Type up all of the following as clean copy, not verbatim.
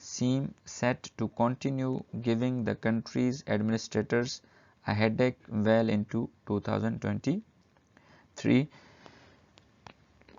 seem set to continue giving the country's administrators a headache well into 2023।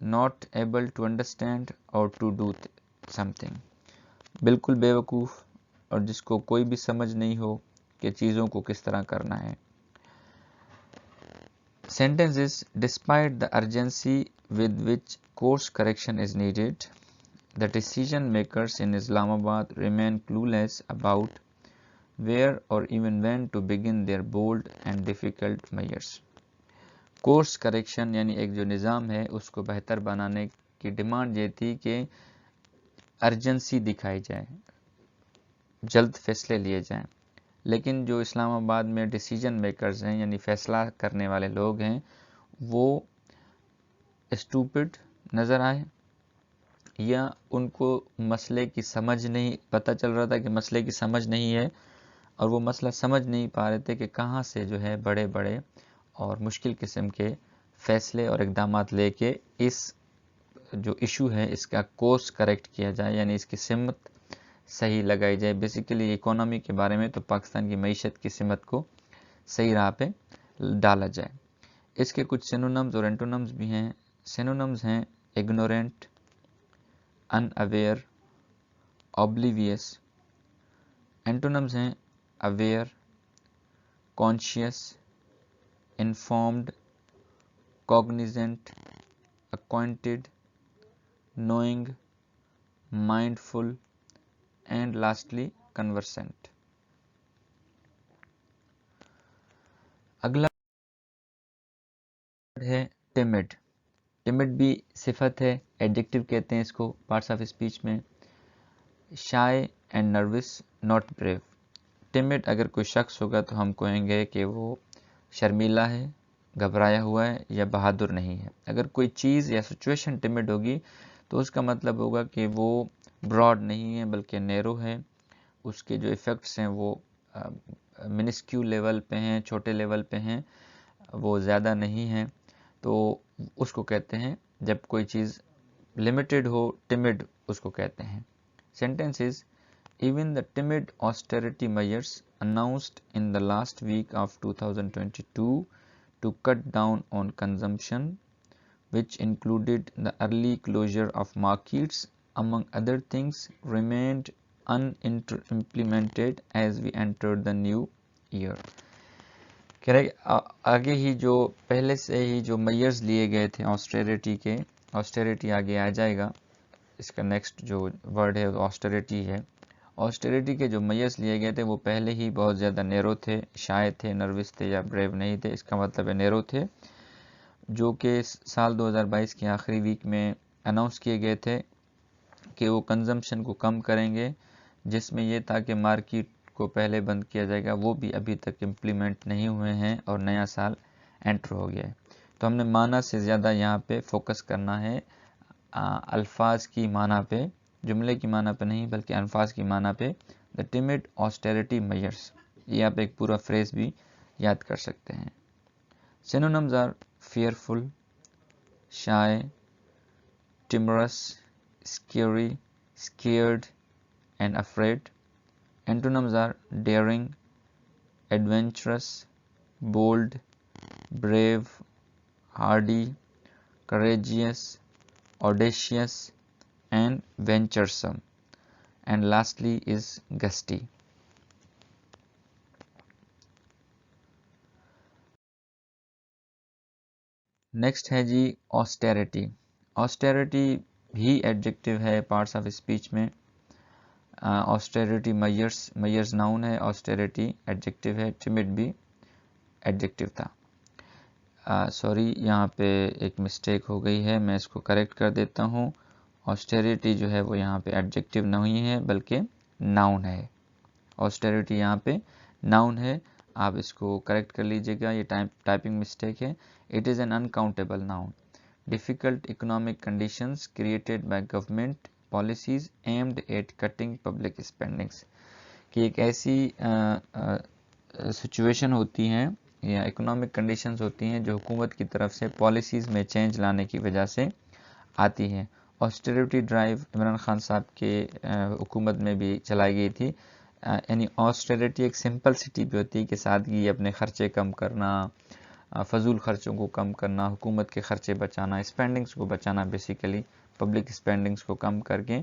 not able to understand or to do something. بالکل بیوقوف اور جس کو کوئی بھی سمجھ نہیں ہو کہ چیزوں کو کس طرح کرنا ہے. Sentence is, despite the urgency with which course correction is needed, the decision makers in Islamabad remain clueless about where or even when to begin their bold and difficult measures. Course correction یعنی ایک جو نظام ہے اس کو بہتر بنانے کی demand یہ تھی کہ ارجنسی دکھائی جائے، جلد فیصلے لیے جائیں. لیکن جو اسلام آباد میں ڈیسیجن میکرز ہیں یعنی فیصلہ کرنے والے لوگ ہیں وہ اسٹوپڈ نظر آئے، یا ان کو مسئلے کی سمجھ نہیں، پتہ چل رہا تھا کہ مسئلے کی سمجھ نہیں ہے اور وہ مسئلہ سمجھ نہیں پا رہے تھے کہ کہاں سے جو ہے بڑے بڑے اور مشکل قسم کے فیصلے اور اقدامات لے کے اس جو ایشو ہے اس کا کورس کریکٹ کیا جائے، یعنی اس کی سمت صحیح لگائی جائے. بیسیکلی اکانومی کے بارے میں تو پاکستان کی معیشت کی سمت کو صحیح راہ پہ ڈالا جائے. اس کے کچھ سینونمز اور اینٹونمز بھی ہیں. سینونمز ہیں ignorant, unaware, oblivious. Antonyms ہیں aware, conscious, informed, cognizant, acquainted, knowing, mindful and lastly conversant. اگلا ہے ٹیمڈ. ٹیمڈ بھی صفت ہے، ایڈجیکٹو کہتے ہیں اس کو پارٹس آف اسپیچ میں. Shy and nervous, not brave. Tamed اگر کوئی شخص ہوگا تو ہم کہیں گے کہ وہ شرمیلا ہے، گھبرایا ہوا ہے یا بہادر نہیں ہے. اگر کوئی چیز یا سچویشن ٹیمڈ ہوگی تو اس کا مطلب ہوگا کہ وہ براڈ نہیں ہے بلکہ نیرو ہے. اس کے جو ایفیکٹس ہیں وہ منسکیو لیول پہ ہیں، چھوٹے لیول پہ ہیں، وہ زیادہ نہیں ہیں. تو اس کو کہتے ہیں جب کوئی چیز لمیٹڈ ہو، ٹیمڈ اس کو کہتے ہیں. Sentence is, even the timid austerity measures announced in the last week of 2022 to cut down on consumption, which included the early closure of markets, among other things, remained unimplemented as we entered the new year. کہہ رہے آگے ہی جو پہلے سے ہی جو measures لیے گئے تھے آسٹریریٹی کے، آسٹریریٹی آگے آ جائے گا، اس کا نیکسٹ جو ورڈ ہے وہ آسٹریریٹی ہے. آسٹریریٹی کے جو میئرز لیے گئے تھے وہ پہلے ہی بہت زیادہ نیرو تھے، شائع تھے، نروس تھے یا بریو نہیں تھے. اس کا مطلب ہے نیرو تھے، جو کہ سال 2022 کے آخری ویک میں اناؤنس کیے گئے تھے کہ وہ کنزمپشن کو کم کریں گے، جس میں یہ تھا کہ مارکیٹ کو پہلے بند کیا جائے گا. وہ بھی ابھی تک امپلیمنٹ نہیں ہوئے ہیں اور نیا سال انٹر ہو گیا ہے. تو ہم نے معنی سے زیادہ یہاں پہ فوکس کرنا ہے، الفاظ کی معنی پہ، جملے کی معنی پہ نہیں بلکہ الفاظ کی معنی پہ. The timid austerity measures، یہ آپ ایک پورا فریز بھی یاد کر سکتے ہیں. Synonyms are fearful, shy, timorous, scary, scared and afraid. Antonyms are daring, adventurous, bold, brave, hardy, courageous, audacious and venturesome. And lastly is gusty. Next ہے جی austerity. austerity بھی ایڈجیکٹو ہے پارٹس آف اسپیچ میں. austerity measures noun ہے، austerity adjective ہے، timid بھی adjective تھا. Sorry یہاں پہ ایک مسٹیک ہو گئی ہے، میں اس کو کریکٹ کر دیتا ہوں. austerity جو ہے وہ یہاں پہ ایڈجیکٹو نہیں ہے بلکہ ناؤن ہے. austerity یہاں پہ ناؤن ہے، آپ اس کو کریکٹ کر لیجئے گا، یہ ٹائپنگ مسٹیک ہے. It is an uncountable noun. Difficult economic conditions created by government policies aimed at cutting public spendings. کہ ایک ایسی سچویشن ہوتی ہیں یا اکنامک کنڈیشنز ہوتی ہیں جو حکومت کی طرف سے پالیسیز میں چینج لانے کی وجہ سے آتی ہیں. آسٹریریٹی ڈرائیو عمران خان صاحب کے حکومت میں بھی چلائی گئی تھی. یعنی آسٹریریٹی ایک سمپلسٹی بھی ہوتی ہے کہ سادگی، اپنے خرچے کم کرنا، فضول خرچوں کو کم کرنا، حکومت کے خرچے بچانا، اسپینڈنگز کو بچانا، بیسیکلی پبلک اسپینڈنگز کو کم کر کے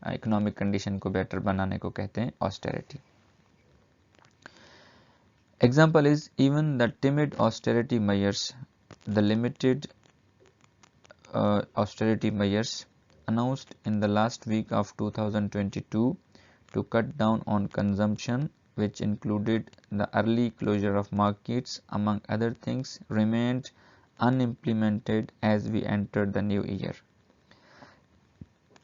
اکنامک کنڈیشن کو بیٹر بنانے کو کہتے ہیں آسٹیرٹی. Example is even the timid austerity measures, the limited austerity measures announced in the last week of 2022 to cut down on consumption, which included the early closure of markets among other things, remained unimplemented as we entered the new year.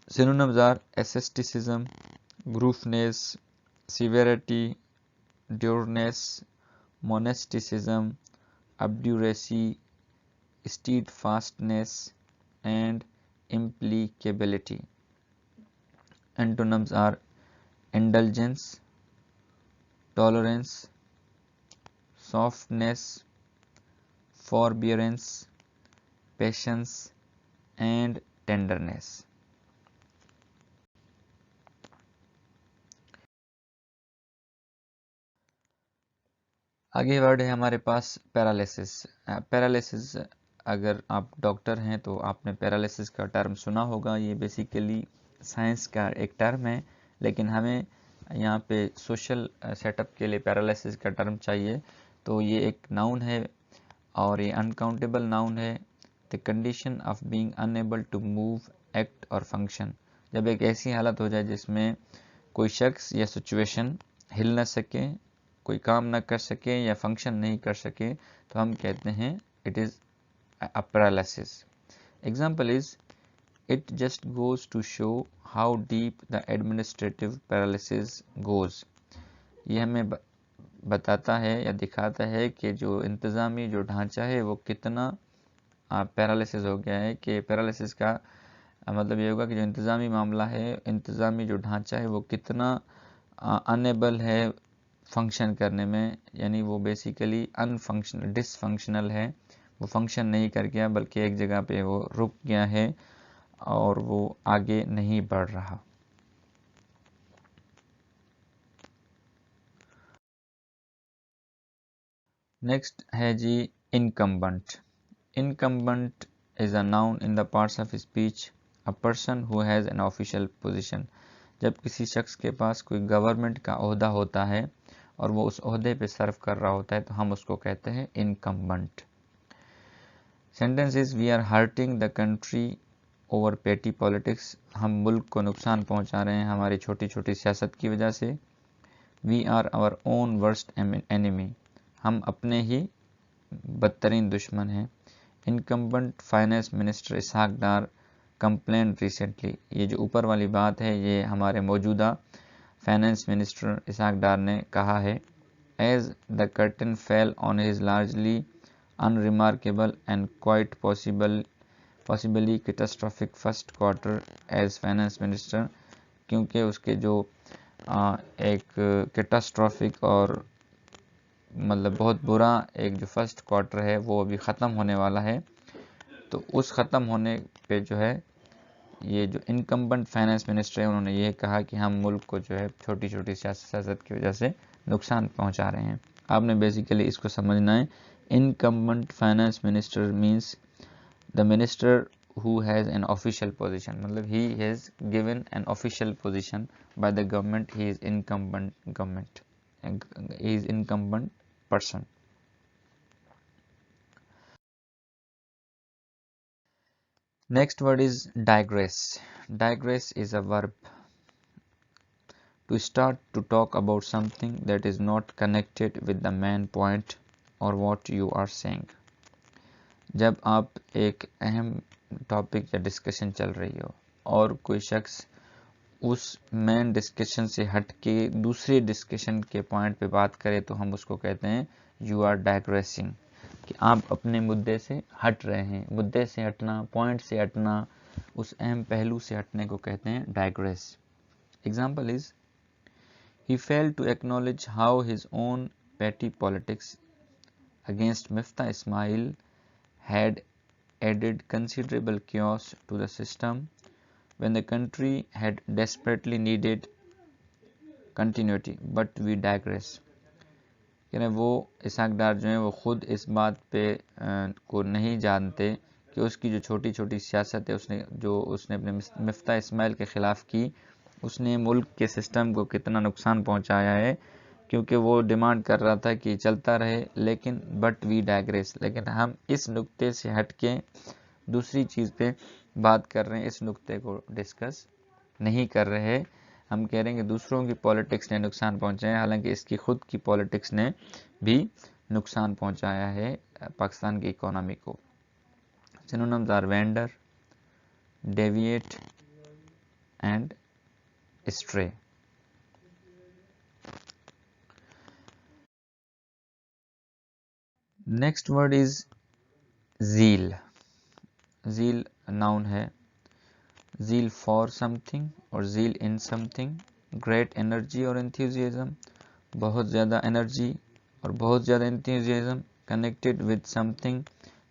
Synonyms are asceticism, gruffness, severity, dourness, monasticism, obduracy, steadfastness, and implicability. Antonyms are indulgence, tolerance, softness, forbearance, patience, and tenderness. آگے word ہے ہمارے پاس paralysis. Paralysis اگر آپ doctor ہیں تو آپ نے paralysis کا ٹرم سنا ہوگا. یہ بیسیکلی سائنس کا ایک ٹرم ہے، لیکن ہمیں یہاں پہ سوشل سیٹ اپ کے لیے پیرالیسس کا ٹرم چاہیے. تو یہ ایک ناؤن ہے اور یہ انکاؤنٹیبل ناؤن ہے. The condition of being able to move, act اور فنکشن. جب ایک ایسی حالت ہو جائے جس میں کوئی شخص یا سچویشن ہل نہ سکے، کوئی کام نہ کر سکے یا فنکشن نہیں کر سکے، تو ہم کہتے ہیں it is a paralysis. Example is it just goes to show how deep the administrative paralysis goes. یہ ہمیں بتاتا ہے یا دکھاتا ہے کہ جو انتظامی جو ڈھانچہ ہے وہ کتنا پیرالیسس ہو گیا ہے. کہ پیرالیسس کا مطلب یہ ہوگا کہ جو انتظامی معاملہ ہے، انتظامی جو ڈھانچہ ہے وہ کتنا انیبل ہے فنکشن کرنے میں، یعنی وہ بیسیکلی ڈس فنکشنل ہے. وہ فنکشن نہیں کر گیا بلکہ ایک جگہ پہ وہ رک گیا ہے اور وہ آگے نہیں بڑھ رہا. نیکسٹ ہے جی incumbent. Incumbent is a noun in the parts of speech a person who has an official position. جب کسی شخص کے پاس کوئی گورنمنٹ کا عہدہ ہوتا ہے اور وہ اس عہدے پہ سرو کر رہا ہوتا ہے تو ہم اس کو کہتے ہیں incumbent. Sentence is we are hurting the country over petty politics. ہم ملک کو نقصان پہنچا رہے ہیں ہماری چھوٹی چھوٹی سیاست کی وجہ سے. We are our own worst enemy. ہم اپنے ہی بدترین دشمن ہیں. Incumbent finance minister Ishaq Dar complain recently. یہ جو اوپر والی بات ہے یہ ہمارے موجودہ فائنانس منسٹر اسحاق ڈار نے کہا ہے. As the curtain fell on his largely unremarkable and quite possibly catastrophic first quarter as finance minister. کیونکہ اس کے جو ایک کیٹاسٹرافک اور مطلب بہت برا ایک جو فرسٹ کوارٹر ہے وہ ابھی ختم ہونے والا ہے. تو اس ختم ہونے پہ جو ہے یہ جو انکمبنٹ فائنانس منسٹر ہے انہوں نے یہ کہا کہ ہم ملک کو جو ہے چھوٹی چھوٹی سیاست کی وجہ سے نقصان پہنچا رہے ہیں. آپ نے بیسیکلی اس کو سمجھنا ہے. Incumbent finance minister means the minister who has an official position. مطلب he has given an official position by the government. He is incumbent he is incumbent person. Next word is digress. Digress is a verb to start to talk about something that is not connected with the main point or what you are saying. جب آپ ایک اہم topic یا discussion چل رہی ہو اور کوئی شخص اس مین ڈسکشن سے ہٹ کے دوسرے ڈسکشن کے پوائنٹ پہ بات کرے تو ہم اس کو کہتے ہیں یو آر ڈائگریسنگ. کہ آپ اپنے مدعے سے ہٹ رہے ہیں. مدعے سے ہٹنا، پوائنٹ سے ہٹنا، اس اہم پہلو سے ہٹنے کو کہتے ہیں digress. Example is he failed to acknowledge how his own petty politics against Miftah Ismail had added considerable chaos to the system when the country had desperately needed continuity. But we digress. کہ وہ اسحاق ڈار جو ہیں وہ خود اس بات پہ کو نہیں جانتے کہ اس کی جو چھوٹی چھوٹی سیاست ہے اس نے اپنے مفتاح اسماعیل کے خلاف کی، اس نے ملک کے سسٹم کو کتنا نقصان پہنچایا ہے، کیونکہ وہ ڈیمانڈ کر رہا تھا کہ چلتا رہے، لیکن بٹ وی ڈائگریس، لیکن ہم اس نقطے سے ہٹ کے دوسری چیز پہ بات کر رہے ہیں، اس نقطے کو ڈسکس نہیں کر رہے. ہم کہہ رہے ہیں کہ دوسروں کی پالیٹکس نے نقصان پہنچایا، حالانکہ اس کی خود کی پالیٹکس نے بھی نقصان پہنچایا ہے پاکستان کی اکانومی کو. Synonyms are wander, deviate and stray. Next word is zeal. Zeal noun ہے. زیل فار سم تھنگ اور zeal in something. Great energy اور انتھیوزیزم، بہت زیادہ انرجی اور بہت زیادہ enthusiasm. Connected with something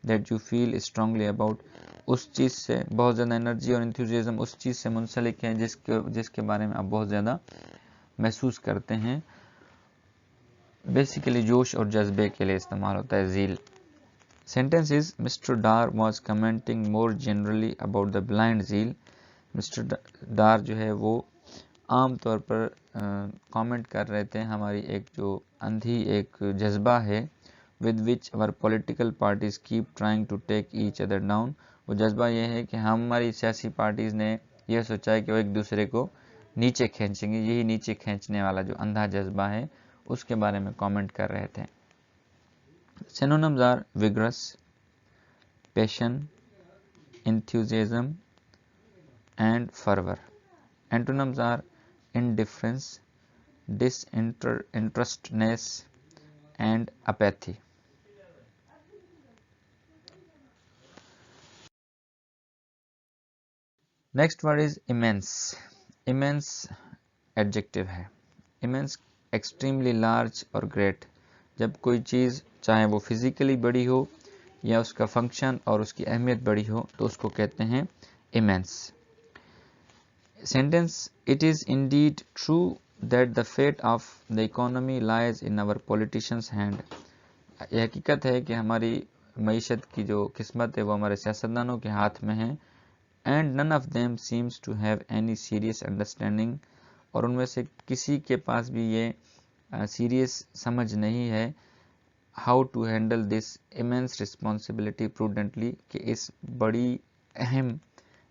that you feel strongly about, اس چیز سے بہت زیادہ انرجی اور انتھیوزیزم اس چیز سے منسلک ہے جس کے بارے میں آپ بہت زیادہ محسوس کرتے ہیں. بیسیکلی جوش اور جذبے کے لیے استعمال ہوتا ہے zeal. Sentence is Mr Dar was commenting more generally about the blind zeal. Mr Dar جو ہے وہ عام طور پر کامنٹ کر رہے تھے ہماری ایک جو اندھی ایک جذبہ ہے، with which our political parties keep trying to take each other down. وہ جذبہ یہ ہے کہ ہماری سیاسی پارٹیز نے یہ سوچا ہے کہ وہ ایک دوسرے کو نیچے کھینچیں گے. یہی نیچے کھینچنے والا جو اندھا جذبہ ہے اس کے بارے میں کامنٹ کر رہے تھے. Synonyms are vigour, passion, enthusiasm and fervor. Antonyms are indifference, disinterestedness and apathy. Next word is immense. Immense adjective ہے. Immense extremely large اور great. جب کوئی چیز چاہے وہ فزیکلی بڑی ہو یا اس کا فنکشن اور اس کی اہمیت بڑی ہو تو اس کو کہتے ہیں immense. Sentence: It is indeed true that the fate of the economy lies in our politicians' hand. یہ حقیقت ہے کہ ہماری معیشت کی جو قسمت ہے وہ ہمارے سیاستدانوں کے ہاتھ میں ہے. And none of them seems to have any serious understanding. اور ان میں سے کسی کے پاس بھی یہ سیریس سمجھ نہیں ہے how to handle this immense responsibility prudently، کہ اس بڑی اہم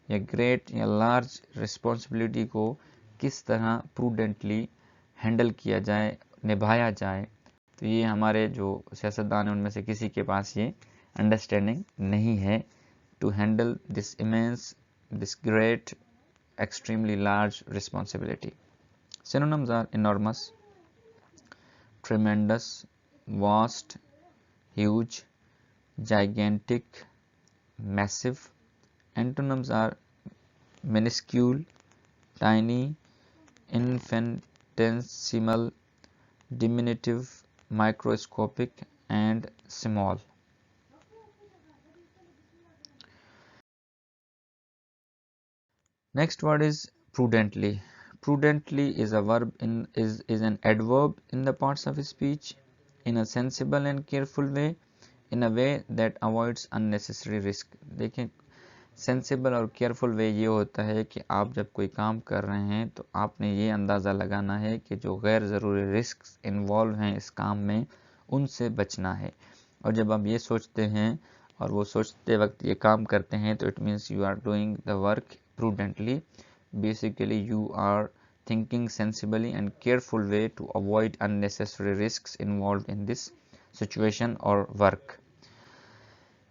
یا گریٹ یا لارج رسپانسبلٹی کو کس طرح پروڈنٹلی ہینڈل کیا جائے، نبھایا جائے. تو یہ ہمارے جو سیاستدان ہیں ان میں سے کسی کے پاس یہ انڈرسٹینڈنگ نہیں ہے to handle this immense, this great extremely large responsibility. Synonyms are enormous, tremendous, vast, huge, gigantic, massive. Antonyms are minuscule, tiny, infinitesimal, diminutive, microscopic and small. Next word is prudently. Prudently is a verb is an adverb in the parts of speech in a sensible and careful way, in a way that avoids unnecessary risk. دیکھیں sensible اور careful وے یہ ہوتا ہے کہ آپ جب کوئی کام کر رہے ہیں تو آپ نے یہ اندازہ لگانا ہے کہ جو غیر ضروری رسکس انوالو ہیں اس کام میں ان سے بچنا ہے. اور جب آپ یہ سوچتے ہیں اور وہ سوچتے وقت یہ کام کرتے ہیں تو it means you are doing the work prudently. Basically you are thinking sensibly and careful way to avoid unnecessary risks involved in this situation or work.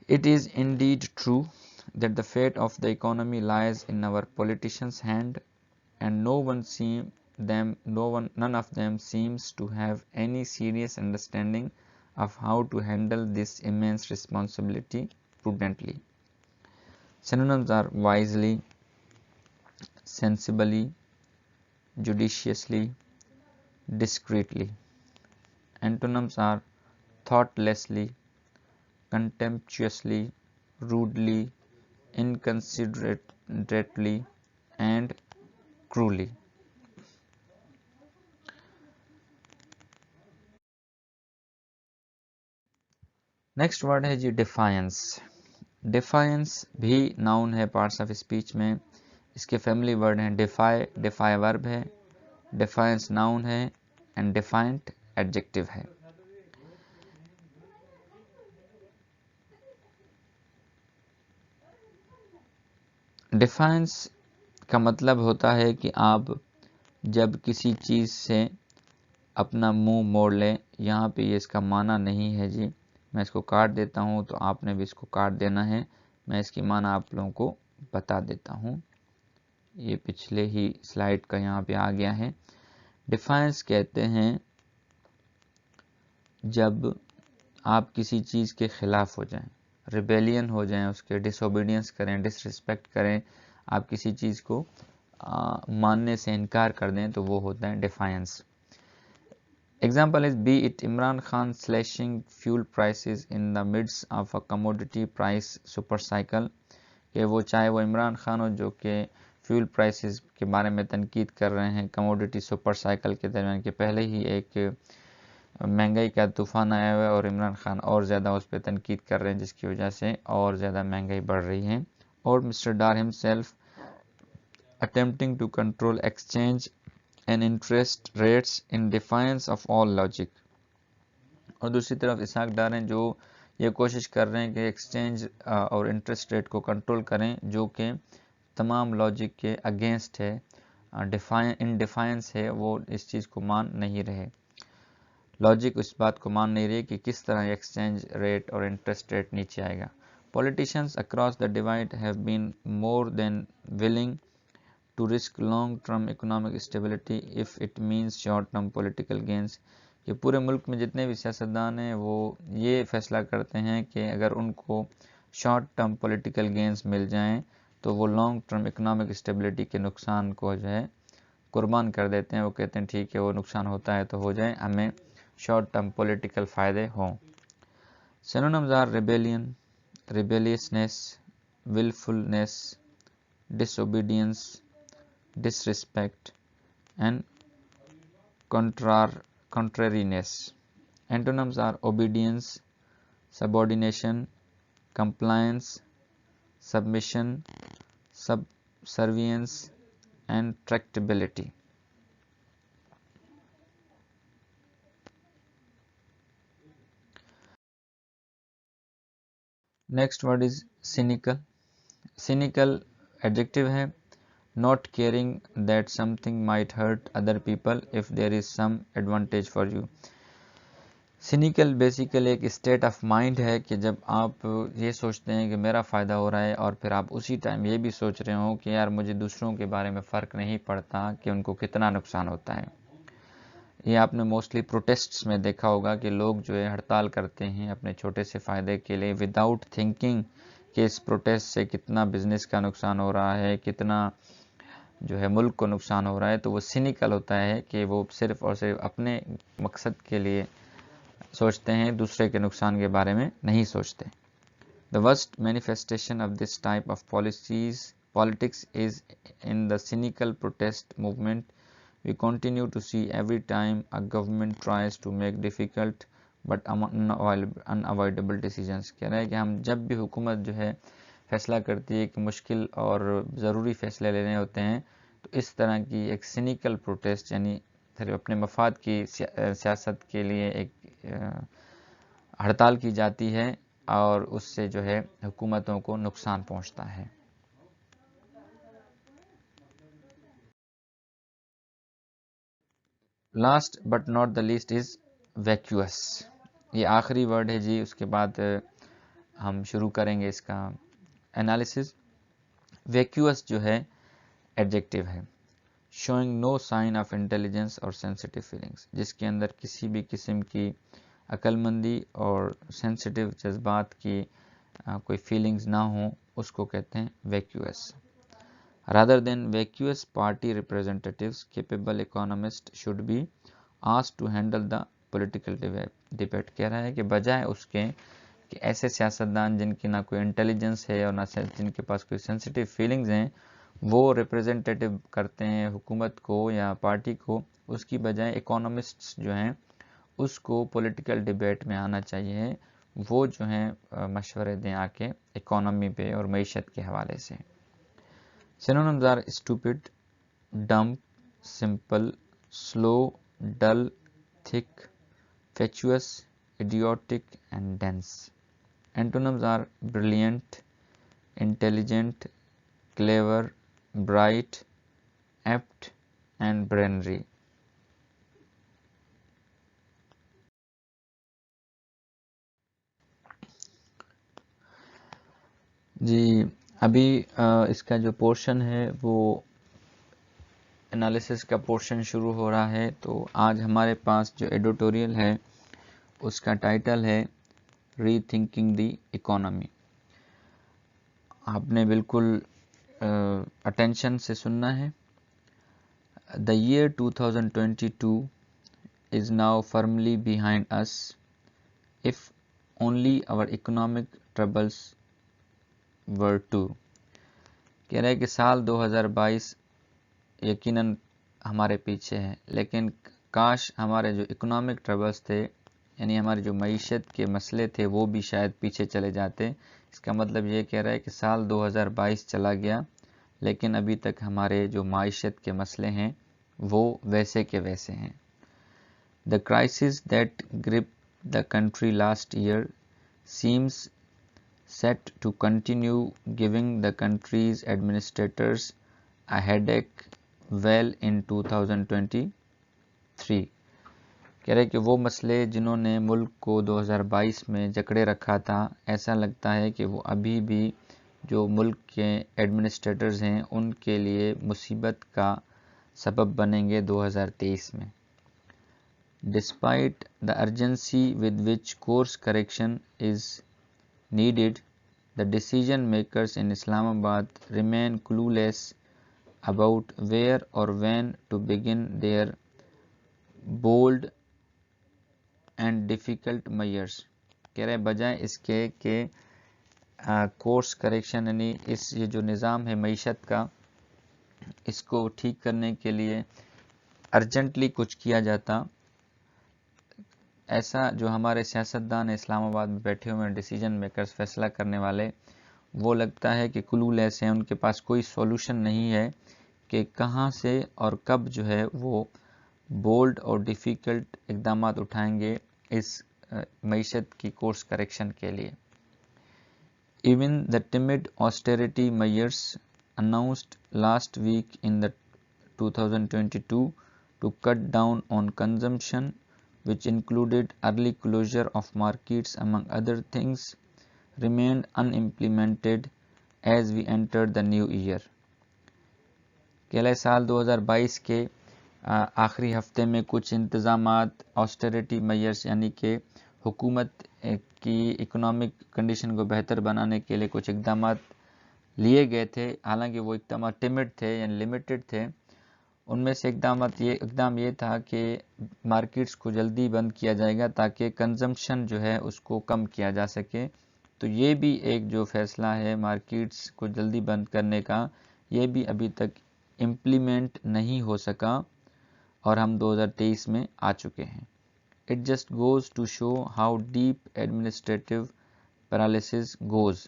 It is indeed true that the fate of the economy lies in our politicians' hand, and none of them seems to have any serious understanding of how to handle this immense responsibility prudently. Synonyms are wisely, sensibly, judiciously, discreetly. Antonyms are thoughtlessly, contemptuously, rudely, inconsiderately and cruelly. Next word ہے جی defines. Defines بھی noun ہے parts of speech میں. اس کے family word ہیں defy. Defy ورب ہے, defines noun ہے, and defiant adjective ہے. ڈیفائنس کا مطلب ہوتا ہے کہ آپ جب کسی چیز سے اپنا منہ موڑ لیں. یہاں پہ یہ اس کا معنی نہیں ہے جی, میں اس کو کاٹ دیتا ہوں تو آپ نے بھی اس کو کاٹ دینا ہے. میں اس کی معنی آپ لوگوں کو بتا دیتا ہوں, یہ پچھلے ہی سلائیڈ کا یہاں پہ آ گیا ہے. ڈیفائنس کہتے ہیں جب آپ کسی چیز کے خلاف ہو جائیں, ریبیلین ہو جائیں, اس کے ڈس اوبیڈینس کریں, ڈس رسپیکٹ کریں, آپ کسی چیز کو ماننے سے انکار کر دیں, تو وہ ہوتا ہے defines. Example is be it Imran Khan slashing fuel prices in the midst of a commodity price super cycle, کہ وہ چاہے وہ عمران خان ہو جو کہ فیول پرائسز کے بارے میں تنقید کر رہے ہیں کموڈیٹی سپر سائیکل کے درمیان, کہ پہلے ہی ایک مہنگائی کا طوفان آیا ہوا ہے اور عمران خان اور زیادہ اس پہ تنقید کر رہے ہیں جس کی وجہ سے اور زیادہ مہنگائی بڑھ رہی ہے. اور mister Dar himself attempting to control exchange and interest rates in defiance of all logic. اور دوسری طرف اسحاق ڈار ہیں جو یہ کوشش کر رہے ہیں کہ ایکسچینج اور انٹرسٹ ریٹ کو کنٹرول کریں جو کہ تمام لاجک کے اگینسٹ ہے, ان ڈیفائنس ہے, وہ اس چیز کو مان نہیں رہے. لاجک اس بات کو مان نہیں رہی کہ کس طرح ایکسچینج ریٹ اور انٹرسٹ ریٹ نیچے آئے گا. Politicians across the divide have been more than willing to risk long-term economic stability if it means short-term political gains. کہ پورے ملک میں جتنے بھی سیاستدان ہیں وہ یہ فیصلہ کرتے ہیں کہ اگر ان کو شارٹ ٹرم پولیٹیکل گینز مل جائیں تو وہ لانگ ٹرم اکنامک اسٹیبلٹی کے نقصان کو جو ہے قربان کر دیتے ہیں. وہ کہتے ہیں ٹھیک ہے وہ نقصان ہوتا ہے تو ہو جائے, ہمیں شارٹ ٹرم پولیٹیکل فائدے ہوں. Synonyms are rebellion, rebelliousness, willfulness, disobedience, disrespect, and contrariness. Antonyms are obedience, subordination, compliance, submission, subservience, and tractability. Next word is cynical. Cynical adjective ہے, not caring that something might hurt other people if there is some advantage for you. Cynical basically ایک state of mind ہے کہ جب آپ یہ سوچتے ہیں کہ میرا فائدہ ہو رہا ہے اور پھر آپ اسی ٹائم یہ بھی سوچ رہے ہوں کہ یار مجھے دوسروں کے بارے میں فرق نہیں پڑتا کہ ان کو کتنا نقصان ہوتا ہے. یہ آپ نے موسٹلی پروٹیسٹس میں دیکھا ہوگا کہ لوگ جو ہے ہڑتال کرتے ہیں اپنے چھوٹے سے فائدے کے لیے وداؤٹ تھنکنگ کہ اس پروٹیسٹ سے کتنا بزنس کا نقصان ہو رہا ہے, کتنا جو ہے ملک کو نقصان ہو رہا ہے. تو وہ سینیکل ہوتا ہے کہ وہ صرف اور صرف اپنے مقصد کے لیے سوچتے ہیں, دوسرے کے نقصان کے بارے میں نہیں سوچتے. The worst manifestation of this type of politics is in the cynical protest movement we continue to see every time a government tries to make difficult but unavoidable decisions. کہہ رہا ہے کہ ہم جب بھی حکومت جو ہے فیصلہ کرتی ہے کہ مشکل اور ضروری فیصلے لینے ہوتے ہیں تو اس طرح کی ایک سینیکل پروٹیسٹ یعنی صرف اپنے مفاد کی سیاست کے لیے ایک ہڑتال کی جاتی ہے اور اس سے جو ہے حکومتوں کو نقصان پہنچتا ہے. Last but not the least is vicious. یہ آخری ورڈ ہے جی, اس کے بعد ہم شروع کریں گے اس کا انالیسز. ویکیوس جو ہے ایڈجیکٹو ہے, showing no sign of intelligence اور سینسٹیو فیلنگس, جس کے اندر کسی بھی قسم کی عقل مندی اور سینسٹیو جذبات کی کوئی فیلنگز نہ ہوں, اس کو کہتے ہیں ویکیوس. Rather than vacuous party representatives, capable economists should be asked to handle the political debate. کہہ رہا ہے کہ بجائے اس کے کہ ایسے سیاستدان جن کی نہ کوئی انٹیلیجنس ہے اور نہ جن کے پاس کوئی سینسٹیو فیلنگز ہیں وہ ریپرزینٹیٹیو کرتے ہیں حکومت کو یا پارٹی کو, اس کی بجائے اکانومسٹس جو ہیں اس کو پولیٹیکل ڈیبیٹ میں آنا چاہیے, وہ جو ہیں مشورے دیں آ کے اکانومی پہ اور معیشت کے حوالے سے. Synonyms are stupid, dumb, simple, slow, dull, thick, fatuous, idiotic and dense. Antonyms are brilliant, intelligent, clever, bright, apt and brainy. جی ابھی اس کا جو پورشن ہے وہ انالیسس کا پورشن شروع ہو رہا ہے. تو آج ہمارے پاس جو ایڈیٹوریل ہے اس کا ٹائٹل ہے ری تھنکنگ دی اکانومی. آپ نے بالکل اٹینشن سے سننا ہے. The year 2022 is now firmly behind us if only our economic troubles were to. کہہ رہے کہ سال 2022 یقیناً ہمارے پیچھے ہے، لیکن کاش ہمارے جو اکنامک ٹربلز تھے، یعنی ہماری جو معیشت کے مسئلے تھے، وہ بھی شاید پیچھے چلے جاتے. اس کا مطلب یہ کہہ رہا ہے کہ سال 2022 چلا گیا لیکن ابھی تک ہمارے جو معیشت کے مسئلے ہیں وہ ویسے کے ویسے ہیں. The crisis that gripped the country last year seems set to continue giving the country's administrators a headache well in 2023. کہہ رہے کہ وہ مسئلے جنہوں نے ملک کو 2022 میں جکڑے رکھا تھا، ایسا لگتا ہے کہ وہ ابھی بھی جو ملک کے ایڈمنسٹریٹرز ہیں ان کے لیے مصیبت کا سبب بنیں گے 2023 میں. Despite the urgency with which course correction is needed, the decision makers in Islamabad remain clueless about where or when to begin their bold and difficult measures. کہہ رہے بجائے اس کے کہ کورس کریکشن یعنی یہ جو نظام ہے معیشت کا، اس کو ٹھیک کرنے کے لیے ارجنٹلی کچھ کیا جاتا. ایسا جو ہمارے سیاستدان اسلام آباد میں بیٹھے ہوئے ہیں، ڈیسیجن میکرز، فیصلہ کرنے والے، وہ لگتا ہے کہ کلو لیس ہیں، ان کے پاس کوئی سولوشن نہیں ہے کہ کہاں سے اور کب جو ہے وہ بولڈ اور ڈیفیکلٹ اقدامات اٹھائیں گے اس معیشت کی کورس کریکشن کے لیے. Even the timid austerity measures announced last week in the 2022 to cut down on consumption, which included early closure of markets among other things, remained unimplemented as we entered the new year. کہلے سال 2022 کے آخری ہفتے میں کچھ انتظامات austerity measures یعنی کہ حکومت کی اکنامک کنڈیشن کو بہتر بنانے کے لیے کچھ اقدامات لیے گئے تھے، حالانکہ وہ اقدامات ٹیمڈ تھے یعنی لمیٹڈ تھے. ان میں سے اقدام یہ تھا کہ مارکیٹس کو جلدی بند کیا جائے گا تاکہ کنزمپشن جو ہے اس کو کم کیا جا سکے. تو یہ بھی ایک جو فیصلہ ہے مارکیٹس کو جلدی بند کرنے کا، یہ بھی ابھی تک امپلیمنٹ نہیں ہو سکا اور ہم 2023 میں آ چکے ہیں. It just goes to show how deep administrative paralysis goes.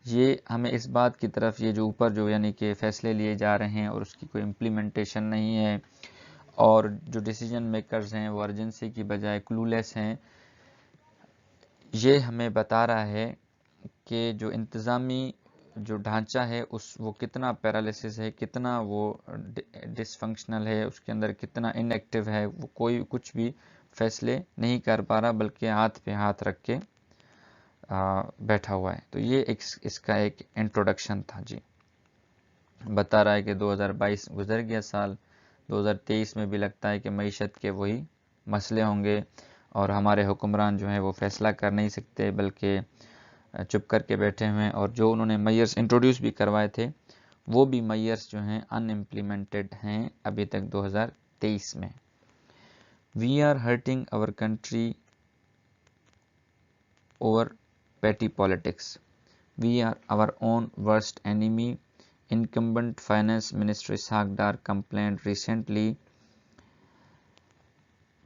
یہ ہمیں اس بات کی طرف، یہ جو اوپر جو یعنی کہ فیصلے لیے جا رہے ہیں اور اس کی کوئی امپلیمنٹیشن نہیں ہے اور جو ڈیسیجن میکرز ہیں وہ ارجنسی کی بجائے کلولیس ہیں، یہ ہمیں بتا رہا ہے کہ جو انتظامی جو ڈھانچہ ہے وہ کتنا پیرالیسس ہے، کتنا وہ ڈس فنکشنل ہے، اس کے اندر کتنا ان ایکٹیو ہے. وہ کوئی کچھ بھی فیصلے نہیں کر پا رہا بلکہ ہاتھ پہ ہاتھ رکھ کے بیٹھا ہوا ہے. تو یہ اس کا ایک انٹروڈکشن تھا. جی بتا رہا ہے کہ 2022 گزر گیا سال، 2023 میں بھی لگتا ہے کہ معیشت کے وہی مسئلے ہوں گے اور ہمارے حکمران جو ہیں وہ فیصلہ کر نہیں سکتے بلکہ چپ کر کے بیٹھے ہوئے ہیں، اور جو انہوں نے میئرز انٹروڈیوس بھی کروائے تھے وہ بھی میئرز جو ہیں ان امپلیمنٹڈ ہیں ابھی تک 2023 میں. We are hurting our country over petty politics. We are our own worst enemy. Incumbent Finance Minister Ishaq Dar complained recently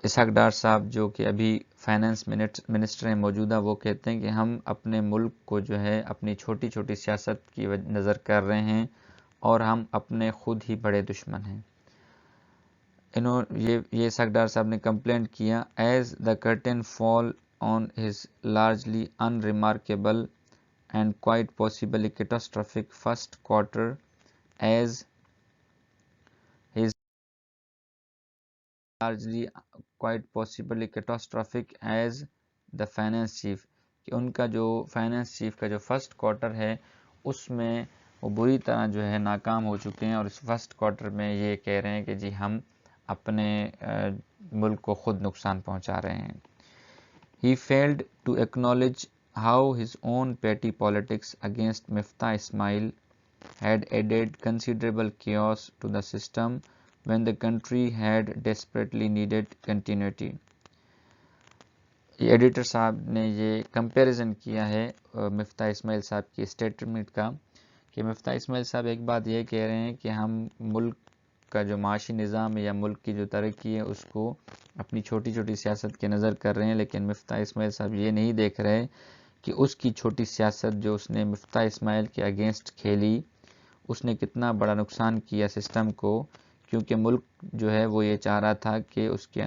Ishaq Dar صاحب جو کہ ابھی فائنانس منسٹر ہیں موجودہ، وہ کہتے ہیں کہ ہم اپنے ملک کو جو ہے اپنی چھوٹی چھوٹی سیاست کی نظر کر رہے ہیں اور ہم اپنے خود ہی بڑے دشمن ہیں۔ یہ اسحاق ڈار صاحب نے کمپلینٹ کیا، as the curtain fall on his largely in remarkable and quite possibly catastrophic first quarter as his largely quite possibly catastrophic as the finance chief، کہ ان کا جو فائنانس چیف کا جو فرسٹ کوارٹر ہے اس میں وہ بری طرح جو ہے ناکام ہو چکے ہیں، اور اس فرسٹ کوارٹر میں یہ کہہ رہے ہیں کہ جی ہم اپنے ملک کو خود نقصان پہنچا رہے ہیں۔ He failed to acknowledge how his own petty politics against Miftah Ismail had added considerable chaos to the system when the country had desperately needed continuity۔ Editor صاحب نے یہ کمپیریزن کیا ہے مفتاح اسماعیل صاحب کی اسٹیٹمنٹ کا، کہ مفتاح اسماعیل صاحب ایک بات یہ کہہ رہے ہیں کہ ہم ملک کا جو معاشی نظام ہے یا ملک کی جو ترقی ہے اس کو اپنی چھوٹی چھوٹی سیاست کے نظر کر رہے ہیں، لیکن مفتاح اسماعیل صاحب یہ نہیں دیکھ رہے کہ اس کی چھوٹی سیاست جو اس نے مفتاح اسماعیل کے اگینسٹ کھیلی، اس نے کتنا بڑا نقصان کیا سسٹم کو، کیونکہ ملک جو ہے وہ یہ چاہ رہا تھا کہ اس کے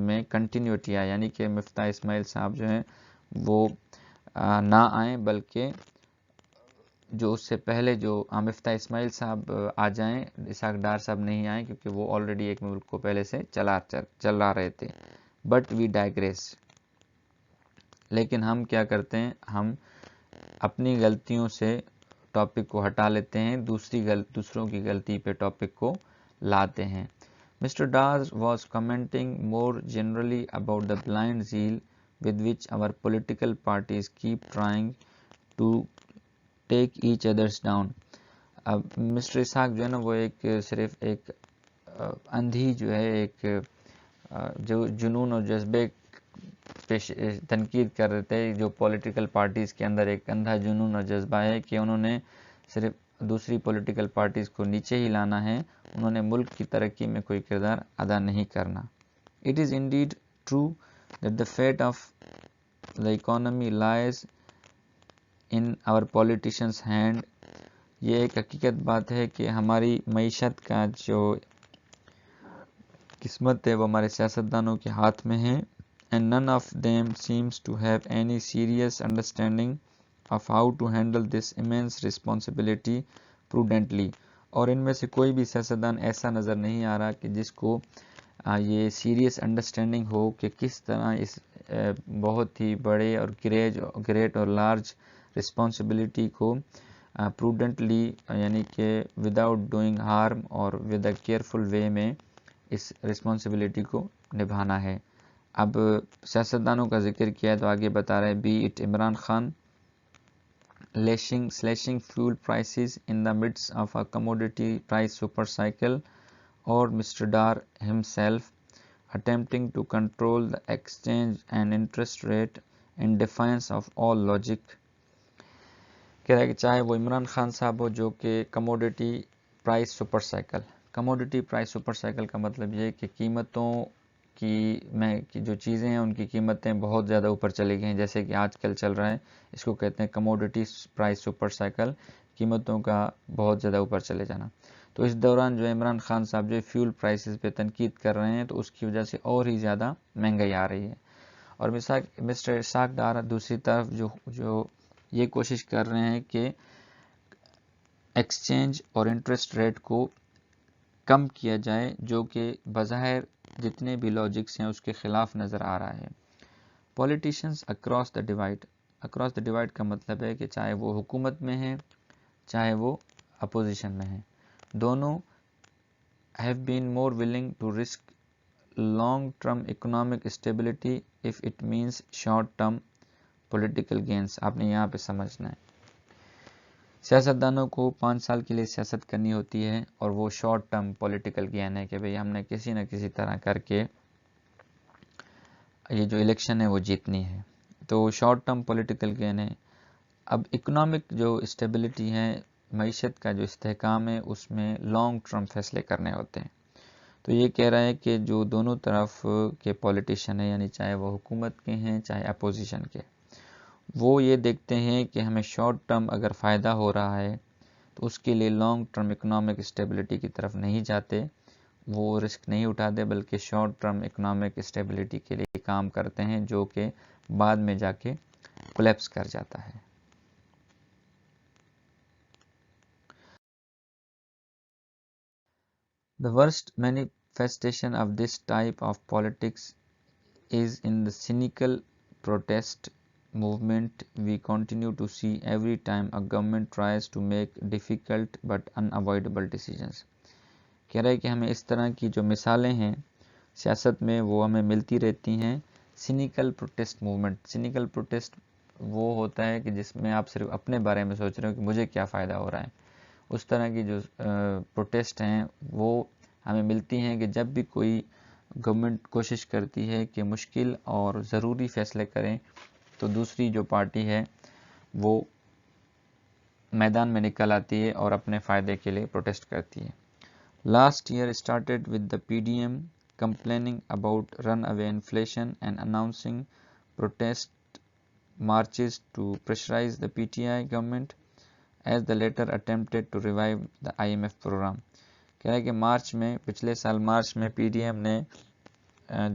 میں کنٹینیوٹی آئے، یعنی کہ مفتاح اسماعیل صاحب جو ہیں وہ نہ آئیں، بلکہ جو اس سے پہلے جو مفتاح اسماعیل صاحب آ جائیں، اسحاق ڈار صاحب نہیں آئیں، کیونکہ وہ آلریڈی ایک ملک کو پہلے سے چلا رہے تھے۔ بٹ وی ڈائگریس، لیکن ہم کیا کرتے ہیں، ہم اپنی غلطیوں سے ٹاپک کو ہٹا لیتے ہیں، دوسروں کی غلطی پہ ٹاپک کو لاتے ہیں۔ Mr. Das was commenting more generally about the blind zeal with which our political parties keep trying to take each others down۔ اب مسٹر اسحاق جو ہے نا وہ ایک صرف ایک اندھی جو ہے ایک جو جنون اور جذبے پیش تنقید کر رہے تھے، جو پولیٹیکل پارٹیز کے اندر ایک اندھا جنون اور جذبہ ہے کہ انہوں نے صرف دوسری پولیٹیکل پارٹیز کو نیچے ہی لانا ہے، انہوں نے ملک کی ترقی میں کوئی کردار ادا نہیں کرنا۔ It is indeed true that the fate of the economy lies in our politicians' hand۔ یہ ایک حقیقت بات ہے کہ ہماری معیشت کا جو قسمت ہے وہ ہمارے سیاستدانوں کے ہاتھ میں ہے۔ And none of them seems to have any serious understanding of how to handle this immense responsibility prudently۔ اور ان میں سے کوئی بھی سیاستدان ایسا نظر نہیں آ رہا کہ جس کو یہ سیریس انڈرسٹینڈنگ ہو کہ کس طرح اس بہت ہی بڑے اور گریٹ اور لارج رسپانسبلٹی کو پروڈنٹلی، یعنی کہ وداؤٹ ڈوئنگ ہارم اور ود اے کیئرفل وے میں اس رسپانسبلٹی کو نبھانا ہے۔ اب سیاستدانوں کا ذکر کیا ہے تو آگے بتا رہے ہیں، be it Imran Khan slashing fuel prices in the midst of a commodity price super cycle، or Mr. Dar himself attempting to control the exchange and interest rate in defiance of all logic۔ کہہ رہا ہے کہ چاہے وہ عمران خان صاحب ہو جو کہ commodity price super cycle کا مطلب یہ کہ قیمتوں کی جو چیزیں ہیں ان کی قیمتیں بہت زیادہ اوپر چلی گئی ہیں، جیسے کہ آج کل چل رہا ہے، اس کو کہتے ہیں کموڈیٹی پرائس سپر سائیکل، قیمتوں کا بہت زیادہ اوپر چلے جانا۔ تو اس دوران جو عمران خان صاحب جو فیول پرائسز پہ تنقید کر رہے ہیں تو اس کی وجہ سے اور ہی زیادہ مہنگائی آ رہی ہے۔ اور مسٹر اسحاق ڈار دوسری طرف جو یہ کوشش کر رہے ہیں کہ ایکسچینج اور انٹرسٹ ریٹ کو کم کیا جائے، جو کہ بظاہر جتنے بھی لاجکس ہیں اس کے خلاف نظر آ رہا ہے۔ پولیٹیشنز اکراس دا ڈیوائڈ کا مطلب ہے کہ چاہے وہ حکومت میں ہیں چاہے وہ اپوزیشن میں ہیں، دونوں have been more willing to risk long-term economic stability if it means short-term political gains۔ آپ نے یہاں پہ سمجھنا ہے، سیاستدانوں کو 5 سال کے لیے سیاست کرنی ہوتی ہے اور وہ شارٹ ٹرم پولیٹیکل گین ہے کہ بھئی ہم نے کسی نہ کسی طرح کر کے یہ جو الیکشن ہے وہ جیتنی ہے، تو شارٹ ٹرم پولیٹیکل گین ہے۔ اب اکنامک جو اسٹیبلٹی ہے، معیشت کا جو استحکام ہے، اس میں لانگ ٹرم فیصلے کرنے ہوتے ہیں۔ تو یہ کہہ رہا ہے کہ جو دونوں طرف کے پولیٹیشین ہیں، یعنی چاہے وہ حکومت کے ہیں چاہے اپوزیشن کے، وہ یہ دیکھتے ہیں کہ ہمیں شارٹ ٹرم اگر فائدہ ہو رہا ہے تو اس کے لیے لانگ ٹرم اکنامک اسٹیبلٹی کی طرف نہیں جاتے، وہ رسک نہیں اٹھاتے، بلکہ شارٹ ٹرم اکنامک اسٹیبلٹی کے لیے کام کرتے ہیں، جو کہ بعد میں جا کے کولیپس کر جاتا ہے۔ The worst manifestation of this type of politics is in the cynical protest movement we continue to see every time a government tries to make difficult but unavoidable decisions۔ کہہ رہے کہ ہمیں اس طرح کی جو مثالیں ہیں سیاست میں وہ ہمیں ملتی رہتی ہیں۔ Cynical protest movement, cynical protest وہ ہوتا ہے کہ جس میں آپ صرف اپنے بارے میں سوچ رہے ہو کہ مجھے کیا فائدہ ہو رہا ہے۔ اس طرح کی جو پروٹیسٹ ہیں وہ ہمیں ملتی ہیں کہ جب بھی کوئی گورنمنٹ کوشش کرتی ہے کہ مشکل اور ضروری فیصلے کریں تو دوسری جو پارٹی ہے وہ میدان میں نکل آتی ہے اور اپنے فائدے کے لیے پروٹیسٹ کرتی ہے۔ Last year started with the PDM complaining about runaway inflation and announcing protest marches to pressurize the PTI government as the latter attempted to revive the IMF program۔ کہہ رہا ہے کہ مارچ میں، پچھلے سال مارچ میں پی ڈی ایم نے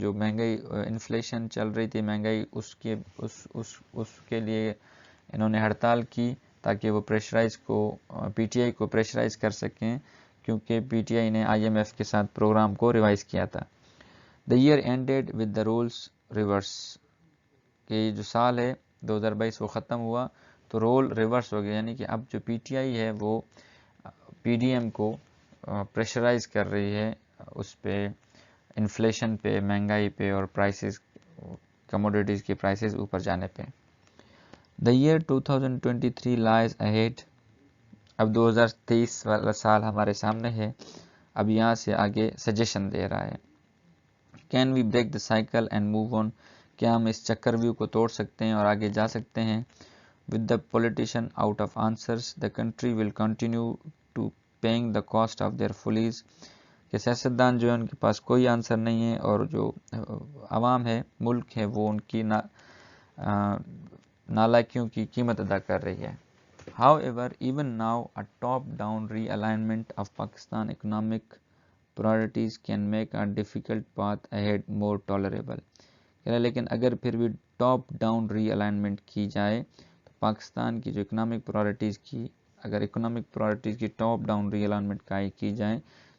جو مہنگائی انفلیشن چل رہی تھی، مہنگائی اس کے لیے انہوں نے ہڑتال کی تاکہ وہ پی ٹی آئی کو پریشرائز کر سکیں، کیونکہ پی ٹی آئی نے آئی ایم ایف کے ساتھ پروگرام کو ریوائز کیا تھا۔ The year ended with the roles reverse، کہ جو سال ہے 2022 وہ ختم ہوا تو رول ریورس ہو گیا، یعنی کہ اب جو پی ٹی آئی ہے وہ پی ڈی ایم کو پریشرائز کر رہی ہے اس پہ، انفلیشن پہ، مہنگائی پہ اور پرائسز، کموڈیٹیز کی پرائسز اوپر جانے پہ۔ The year 2023 lies ahead، اب 2023 والا سال ہمارے سامنے ہے، اب یہاں سے آگے سجیشن دے رہا ہے۔ Can we break the cycle and move on؟ کیا ہم اس چکر ویو کو توڑ سکتے ہیں اور آگے جا سکتے ہیں؟ With the politician out of answers، the country will continue to paying the cost of their follies۔ کہ سیاستدان جو ہے ان کے پاس کوئی آنسر نہیں ہے اور جو عوام ہے، ملک ہے، وہ ان کی نالائکیوں کی قیمت ادا کر رہی ہے۔ However, even now, a top-down realignment of Pakistan economic priorities can make a difficult path ahead more tolerable۔ لیکن اگر پھر بھی ٹاپ ڈاؤن ری الائنمنٹ کی جائے تو پاکستان کی جو اکنامک پرائرٹیز کی، اگر اکنامک پرائرٹیز کی ٹاپ ڈاؤن ری الائنمنٹ کی جائے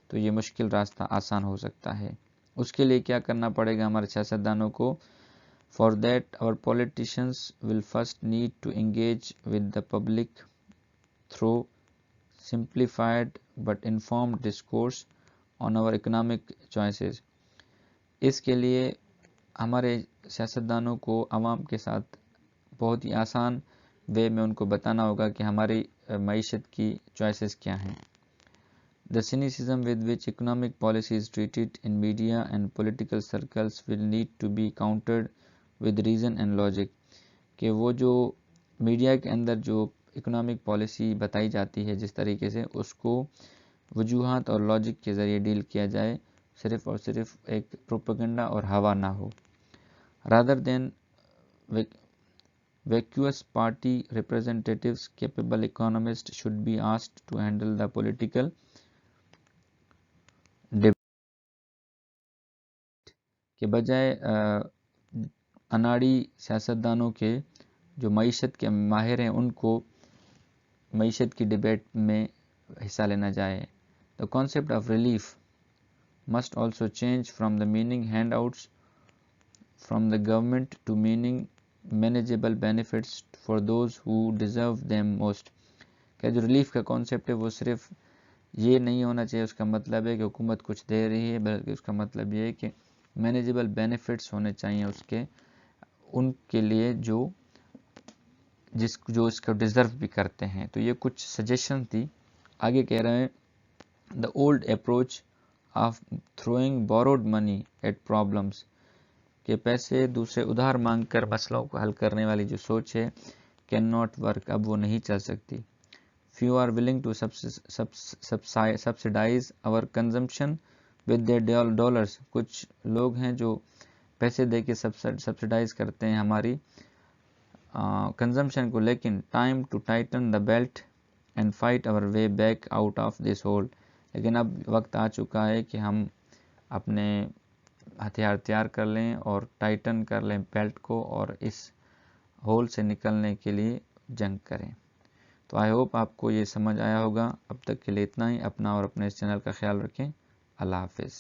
تو یہ مشکل راستہ آسان ہو سکتا ہے۔ اس کے لیے کیا کرنا پڑے گا ہمارے سیاستدانوں کو؟ For that, our politicians will first need to engage with the public through simplified but informed discourse on our economic choices۔ اس کے لیے ہمارے سیاستدانوں کو عوام کے ساتھ بہت ہی آسان وے میں ان کو بتانا ہوگا کہ ہماری معیشت کی چوائسز کیا ہیں۔ The cynicism with which economic policy is treated in media and political circles will need to be countered with reason and logic۔ کہ وہ جو میڈیا کے اندر جو اکنامک پالیسی بتائی جاتی ہے جس طریقے سے، اس کو وجوہات اور لاجک کے ذریعے ڈیل کیا جائے، صرف اور صرف ایک پروپیگنڈا اور ہوا نہ ہو۔ Rather than vacuous party representatives, capable economists should be asked to handle the political debate۔ کہ بجائے اناڑی سیاستدانوں کے جو معیشت کے ماہر ہیں ان کو معیشت کی ڈیبیٹ میں حصہ لینا جائے۔ The concept of relief must also change from the meaning handouts from the government to meaning manageable benefits for those who deserve them most۔ کہ جو ریلیف کا کانسیپٹ ہے وہ صرف یہ نہیں ہونا چاہیے، اس کا مطلب ہے کہ حکومت کچھ دے رہی ہے، بلکہ اس کا مطلب یہ ہے کہ مینیجیبل بینیفٹس ہونے چاہیے اس کے، ان کے لیے جو اس کو ڈیزرو بھی کرتے ہیں۔ تو یہ کچھ سجیشن تھی۔ آگے کہہ رہے ہیں the old approach of throwing borrowed money at problems، کہ پیسے دوسرے ادھار مانگ کر مسئلوں کو حل کرنے والی جو سوچ ہے can not work، اب وہ نہیں چل سکتی۔ few are willing to subsidize our consumption with their dollars. کچھ لوگ ہیں جو پیسے دے کے سبسڈائز کرتے ہیں ہماری کنزمپشن کو، لیکن time to tighten the belt and fight our way back out of this hole. لیکن اب وقت آ چکا ہے کہ ہم اپنے ہتھیار تیار کر لیں اور ٹائٹن کر لیں بیلٹ کو اور اس ہول سے نکلنے کے لیے جنگ کریں. تو آئی ہوپ آپ کو یہ سمجھ آیا ہوگا. اب تک کے لیے اتنا ہی. اپنا اور اپنے اس چینل کا خیال رکھیں. اللہ حافظ.